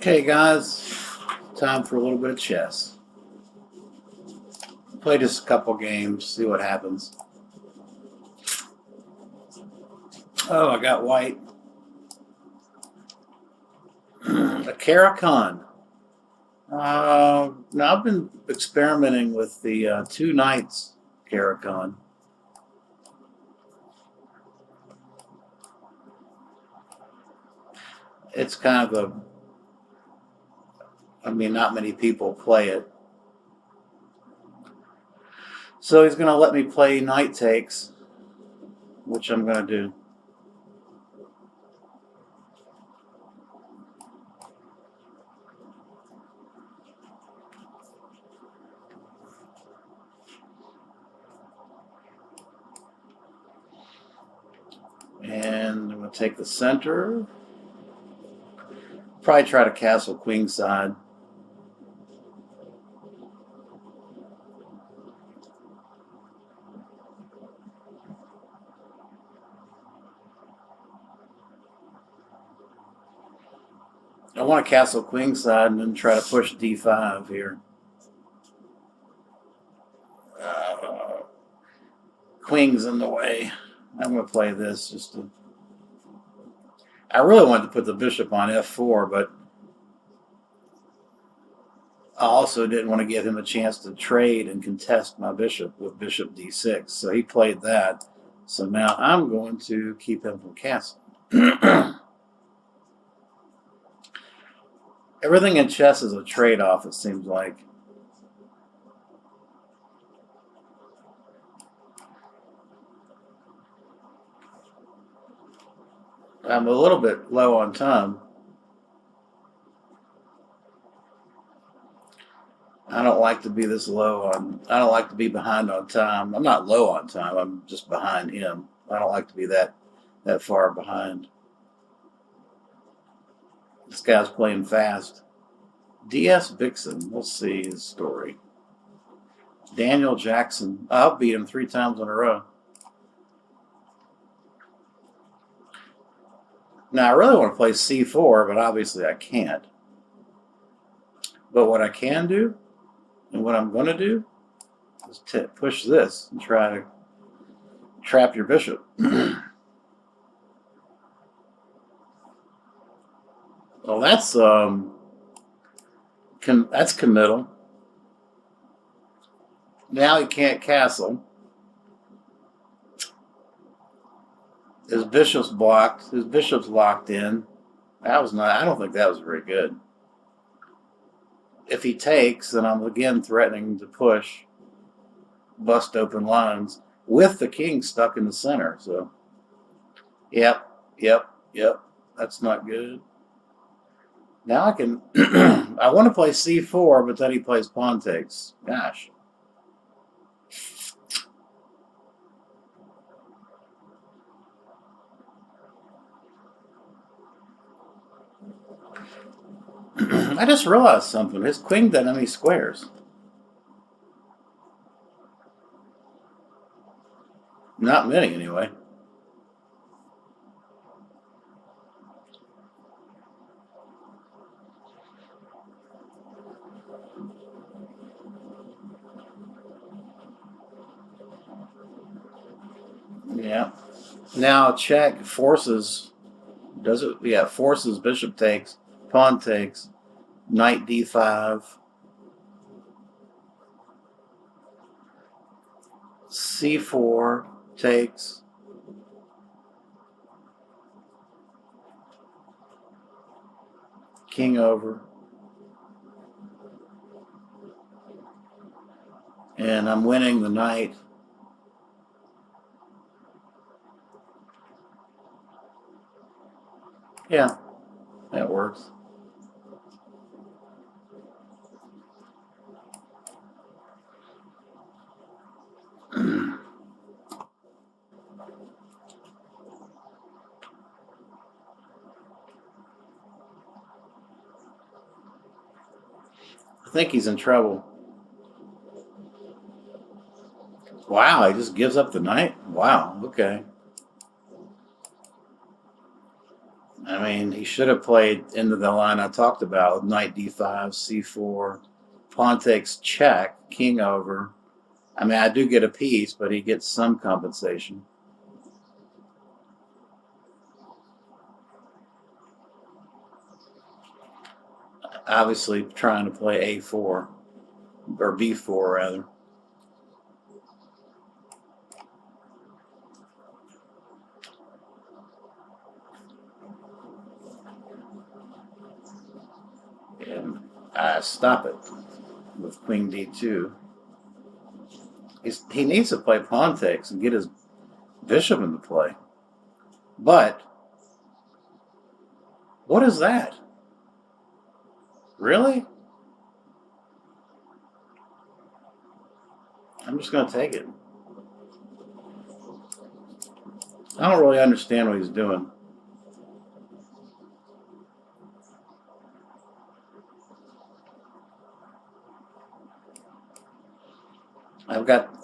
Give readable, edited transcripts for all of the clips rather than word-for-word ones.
Okay, guys, time for a little bit of chess. Play just a couple games, see what happens. Oh, I got white. A Caracan. Now I've been experimenting with the two knights Caracan. It's kind of not many people play it. So he's going to let me play knight takes, which I'm going to do. And I'm going to take the center. Probably try to castle queenside. I want to castle queenside and then try to push d5 here. Queen's in the way. I'm going to play this just to... I really wanted to put the bishop on f4, but I also didn't want to give him a chance to trade and contest my bishop with bishop d6. So he played that. So now I'm going to keep him from castling. Everything in chess is a trade-off, it seems like. I'm a little bit low on time. I don't like to be this low on... I don't like to be behind on time. I'm not low on time. I'm just behind him. I don't like to be that far behind. This guy's playing fast. D.S. Bixen. We'll see his story. Daniel Jackson. I'll beat him 3 times in a row. Now, I really want to play c4, but obviously I can't. But what I can do, and what I'm going to do, is push this and try to trap your bishop. Well, that's committal. Now he can't castle. His bishop's blocked. His bishop's locked in. That was not... I don't think that was very good. If he takes, then I'm again threatening to push, bust open lines with the king stuck in the center. So, yep. That's not good. Now I can... I want to play c4, but then he plays pawn takes. Gosh. I just realized something. His queen doesn't have any squares. Not many, anyway. Yeah. Now check forces. Does it? Yeah, forces bishop takes, pawn takes, knight d5, c4 takes, king over, and I'm winning the knight. Yeah, that works. I think he's in trouble. Wow, he just gives up the knight? Wow, okay. I mean, He should have played into the line I talked about with knight d5, c4, pawn takes check, king over. I mean, I do get a piece, but he gets some compensation. Obviously trying to play a4, or b4 rather. And I stop it with queen d2. He needs to play pawn takes and get his bishop into play. But what is that? Really? I'm just going to take it. I don't really understand what he's doing.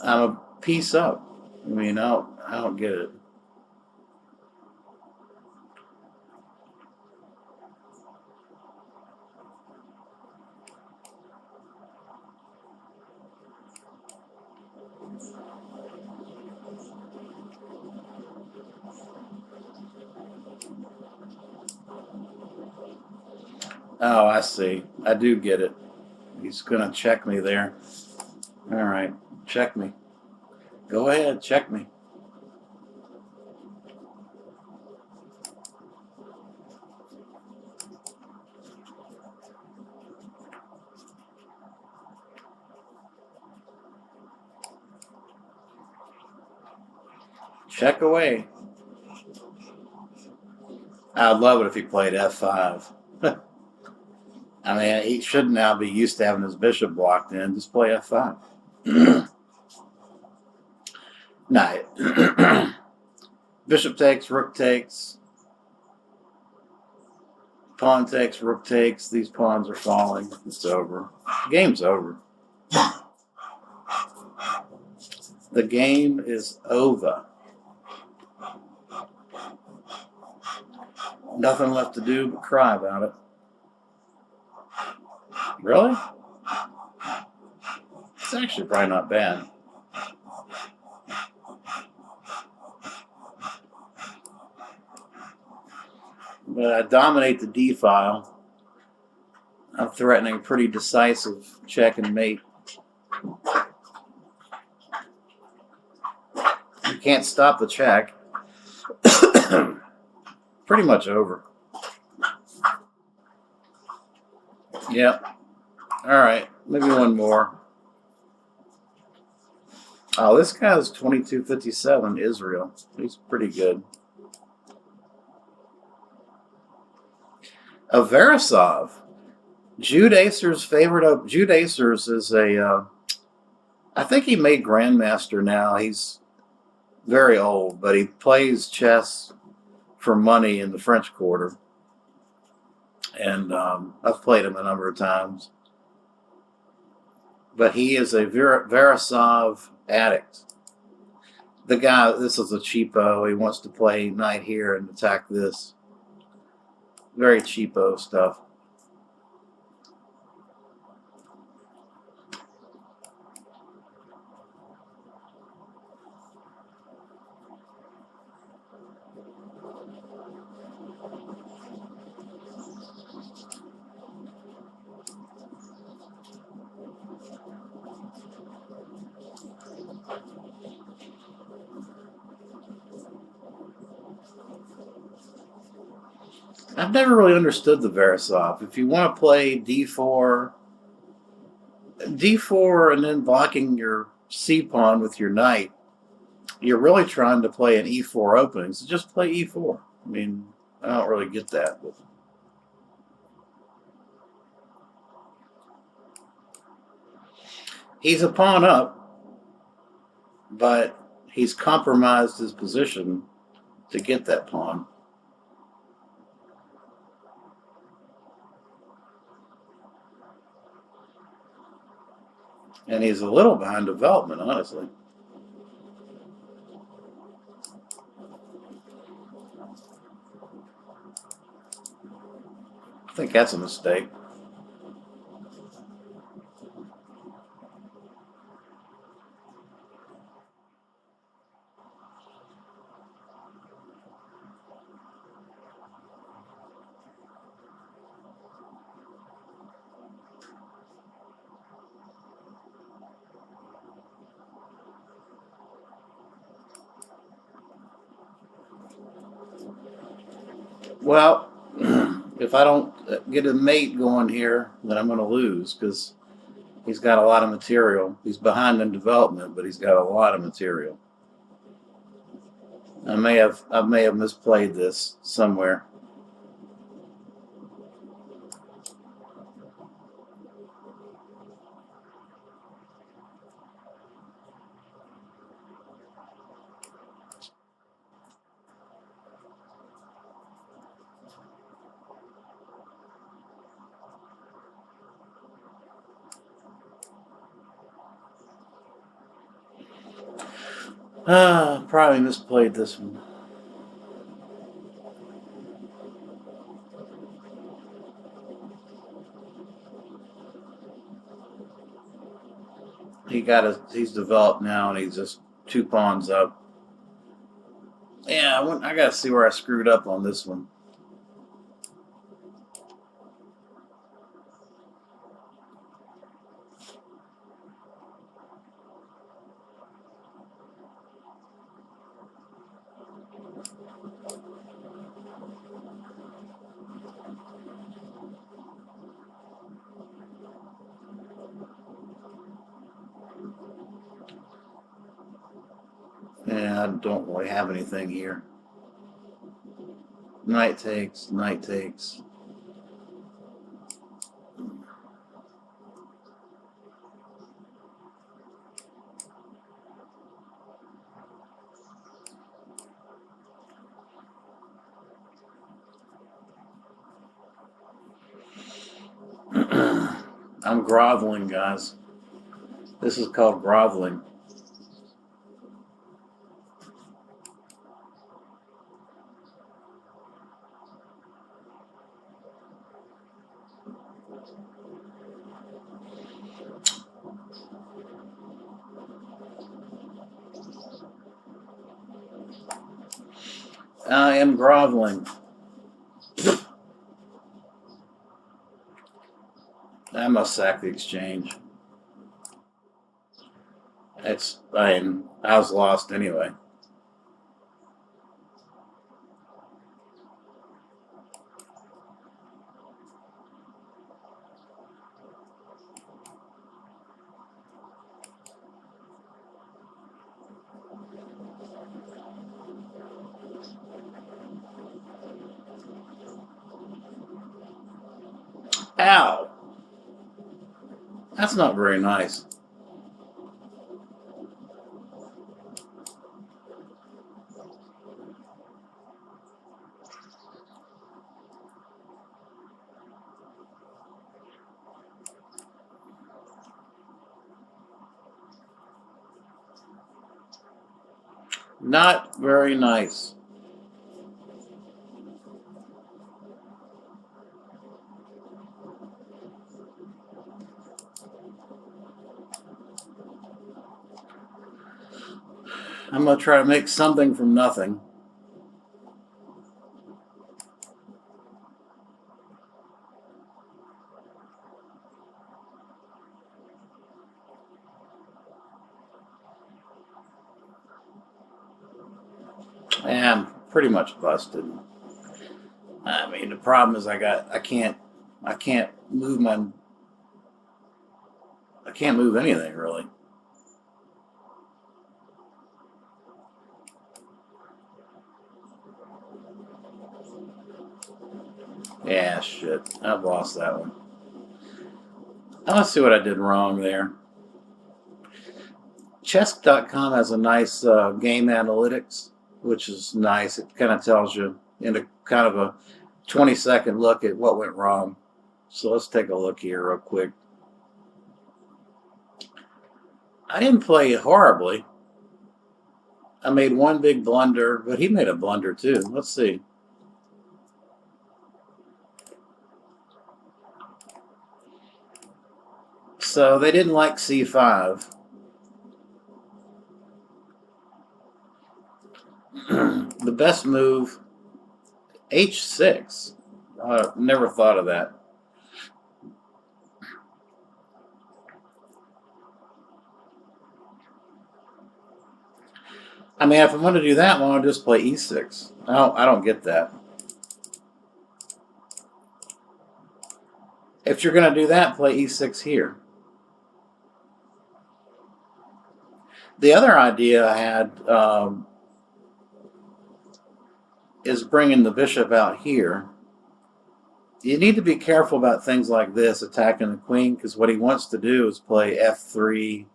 I'm a piece up. I mean, I don't get it. Oh, I see. I do get it. He's going to check me there. All right, check me. Go ahead, check me. Check away. I'd love it if he played f5. I mean, he should now be used to having his bishop blocked in. Just play f5. Knight. Bishop takes, rook takes. Pawn takes, rook takes. These pawns are falling. It's over. The game's over. The game is over. Nothing left to do but cry about it. Really? It's actually probably not bad. But I dominate the D file. I'm threatening a pretty decisive check and mate. You can't stop the check. Pretty much over. Yep. All right. Maybe one more. Oh, this guy's 2257, Israel. He's pretty good. A Veresov. Jude Acer's favorite. Jude Acer's is a. I think he made Grandmaster now. He's very old, but he plays chess for money in the French Quarter. And I've played him a number of times. But he is a Veresov addict. The guy, this is a cheapo. He wants to play knight here and attack this. Very cheapo stuff. I've never really understood the Veresov. If you want to play d4 and then blocking your c pawn with your knight, you're really trying to play an e4 opening. So just play e4. I mean, I don't really get that. But he's a pawn up, but he's compromised his position to get that pawn. And he's a little behind development, honestly. think that's a mistake. Well, if I don't get a mate going here, then I'm going to lose because he's got a lot of material. He's behind in development, but he's got a lot of material. I may have misplayed this somewhere. Probably misplayed this one. He's developed now, and he's just 2 pawns up. Yeah, I got to see where I screwed up on this one. Yeah, I don't really have anything here. Knight takes, knight takes. I'm groveling, guys. This is called groveling. I am groveling. I must sack the exchange. I was lost anyway. Ow! That's not very nice. Not very nice. I'm going to try to make something from nothing. And I'm pretty much busted. I mean, the problem is I can't move I can't move anything really. Yeah, shit. I've lost that one. Let's see what I did wrong there. Chess.com has a nice game analytics, which is nice. It kind of tells you in a kind of a 20-second look at what went wrong. So let's take a look here real quick. I didn't play horribly. I made one big blunder, but he made a blunder too. Let's see. So they didn't like c5. The best move, h6. Never thought of that. I mean, if I'm going to do that, why don't I just play e6? I don't get that. If you're going to do that, play e6 here. The other idea I had is bringing the bishop out here. You need to be careful about things like this, attacking the queen, because what he wants to do is play f3,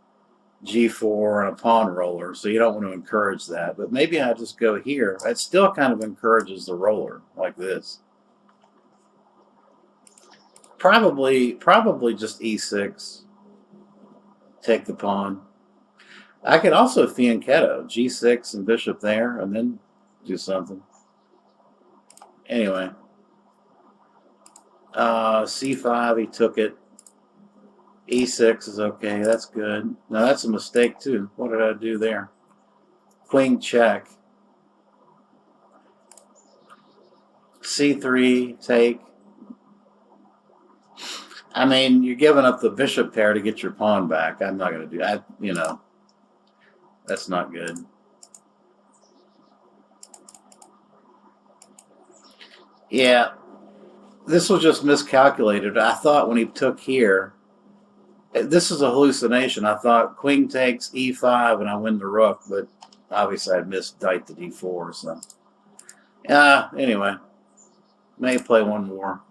g4, and a pawn roller, so you don't want to encourage that. But maybe I just go here. It still kind of encourages the roller, like this. Probably just e6, take the pawn. I could also fianchetto, g6 and bishop there, and then do something. Anyway, c5, he took it. e6 is okay, that's good. Now that's a mistake too. What did I do there? Queen check. c3, take. I mean, you're giving up the bishop pair to get your pawn back. I'm not going to do that. You know, that's not good. Yeah, this was just miscalculated. I thought when he took here, this is a hallucination. I thought queen takes e5 and I win the rook, but obviously I missed knight to d4. So, anyway, may play one more.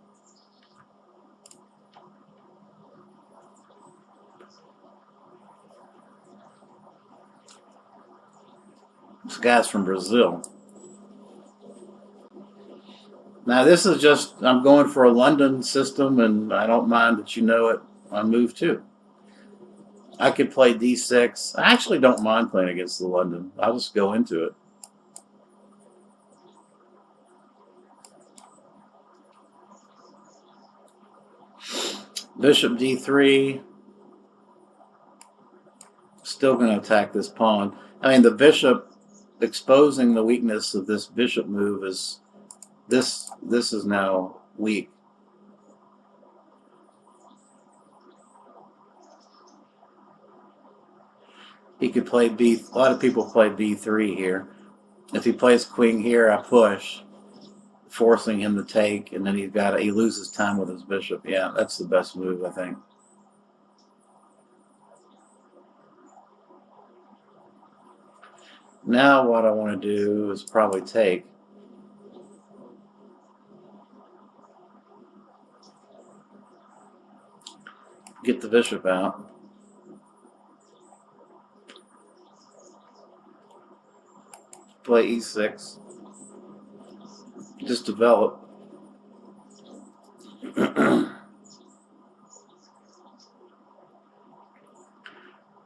This guy's from Brazil. Now this is just, I'm going for a London system, and I don't mind that you know it on move 2. I could play d6. I actually don't mind playing against the London. I'll just go into it. Bishop d3. Still going to attack this pawn. I mean, the bishop, exposing the weakness of this bishop move is this is now weak. He could play b. A lot of people play b3 here. If he plays queen here, I push, forcing him to take, and then he loses time with his bishop. Yeah, that's the best move, I think. Now what I want to do is probably take. Get the bishop out. Play e6. Just develop.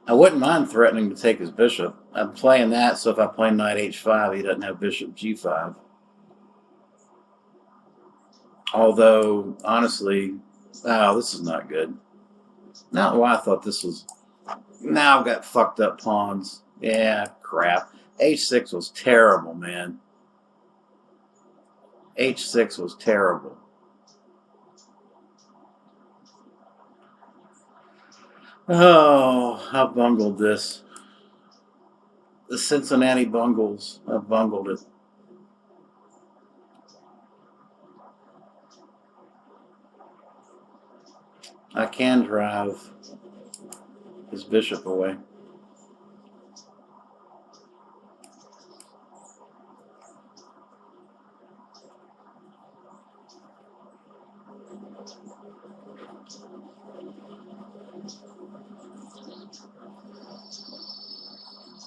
I wouldn't mind threatening to take his bishop. I'm playing that, so if I play knight h5, he doesn't have bishop g5. Although, honestly, this is not good. Not why I thought this was. Now I've got fucked up pawns. Yeah, crap. h6 was terrible, man. h6 was terrible. Oh, I bungled this. The Cincinnati Bungles. I bungled it. I can drive his bishop away.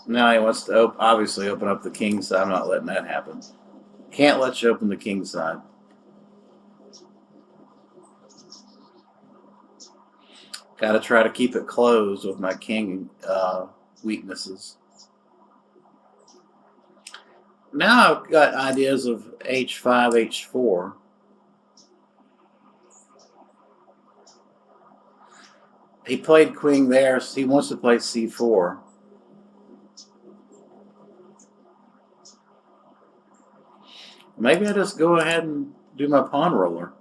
Now he wants to obviously open up the king side. I'm not letting that happen. Can't let you open the king side. Got to try to keep it closed with my king weaknesses. Now I've got ideas of h5, h4. He played queen there, so he wants to play c4. Maybe I just go ahead and do my pawn roller.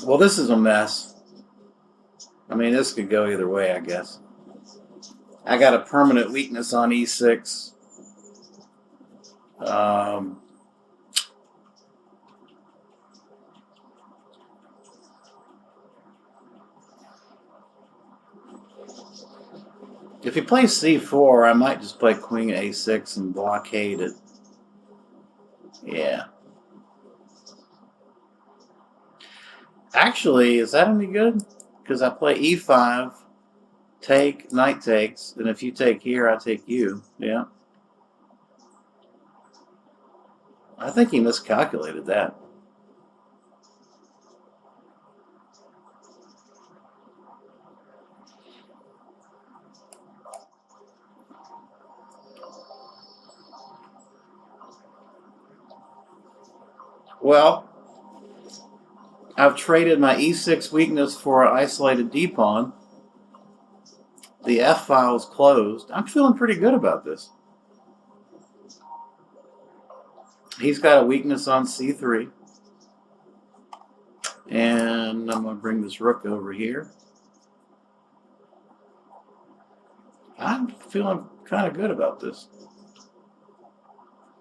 Well, this is a mess. I mean, this could go either way, I guess. I got a permanent weakness on e6. If he plays c4, I might just play queen a6 and blockade it. Yeah. Actually, is that any good? Because I play e5, take, knight takes, and if you take here, I take you. Yeah. I think he miscalculated that. Well, I've traded my e6 weakness for an isolated d-pawn. The f-file is closed. I'm feeling pretty good about this. He's got a weakness on c3. And I'm going to bring this rook over here. I'm feeling kind of good about this.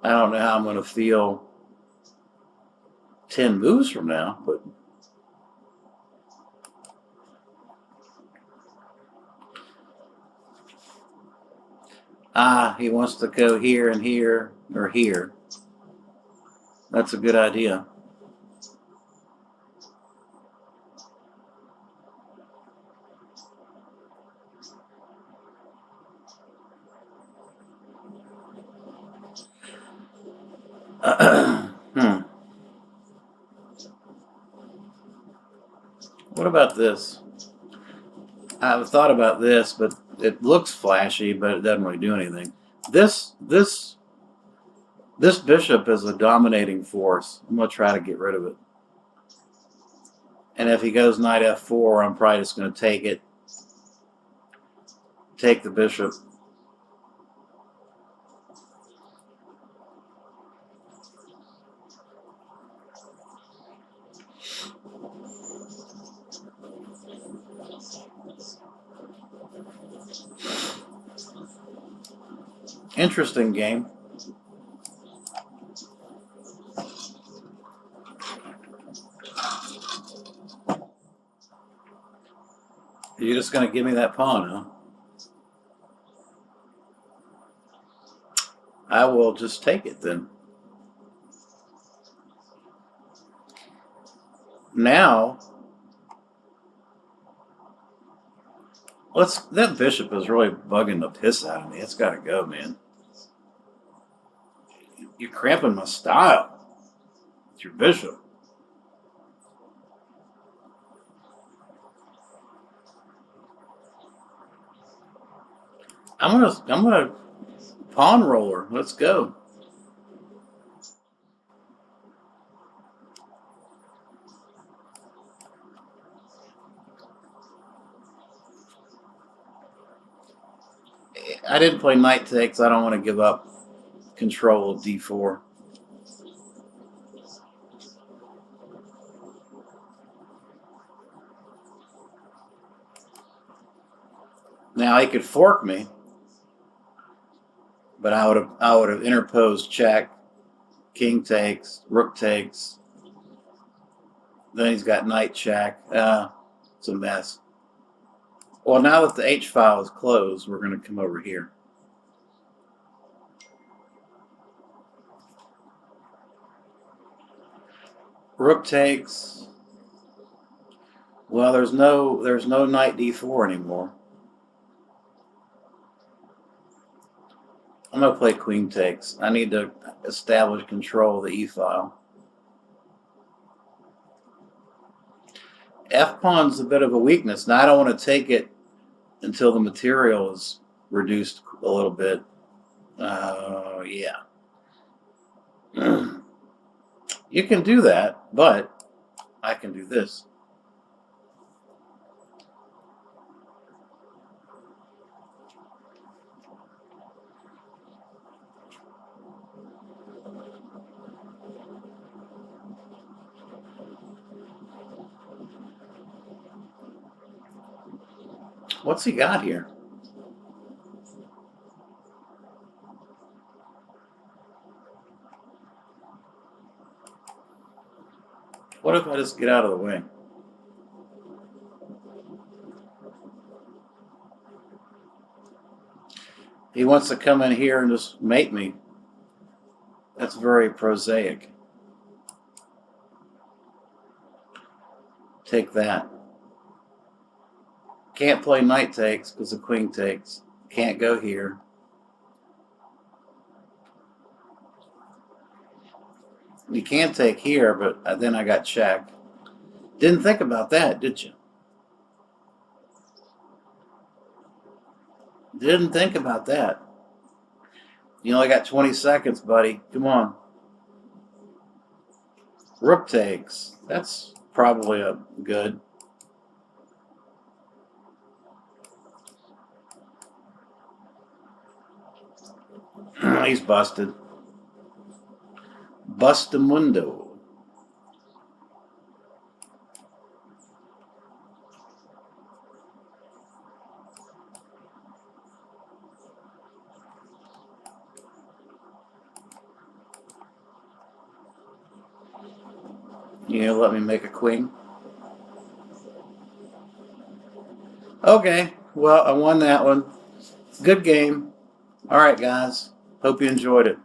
I don't know how I'm going to feel 10 moves from now, but he wants to go here and here or here. That's a good idea. What about this? I've thought about this, but it looks flashy, but it doesn't really do anything. This bishop is a dominating force. I'm going to try to get rid of it. And if he goes knight f4, I'm probably just going to take it. Take the bishop. Interesting game. You're just going to give me that pawn, huh? I will just take it then. Now, that bishop is really bugging the piss out of me. It's got to go, man. You're cramping my style. It's your bishop. I'm gonna pawn roller. Let's go. I didn't play knight takes. I don't want to give up control of d4. Now he could fork me, but I would have interposed check, king takes, rook takes. Then he's got knight check. It's a mess. Well, now that the H file is closed, we're going to come over here. Rook takes. Well, there's no knight d4 anymore. I'm going to play queen takes. I need to establish control of the e-file. F-pawn's a bit of a weakness. Now, I don't want to take it until the material is reduced a little bit. Yeah. You can do that, but I can do this. What's he got here? What if I just get out of the way? He wants to come in here and just mate me. That's very prosaic. Take that. Can't play knight takes because the queen takes. Can't go here. You can take here, but then I got check. Didn't think about that, did you? Didn't think about that. You only got 20 seconds, buddy. Come on. Rook takes. That's probably a good. He's busted. Bustamundo. You gonna let me make a queen? Okay, well, I won that one. Good game. All right, guys. Hope you enjoyed it.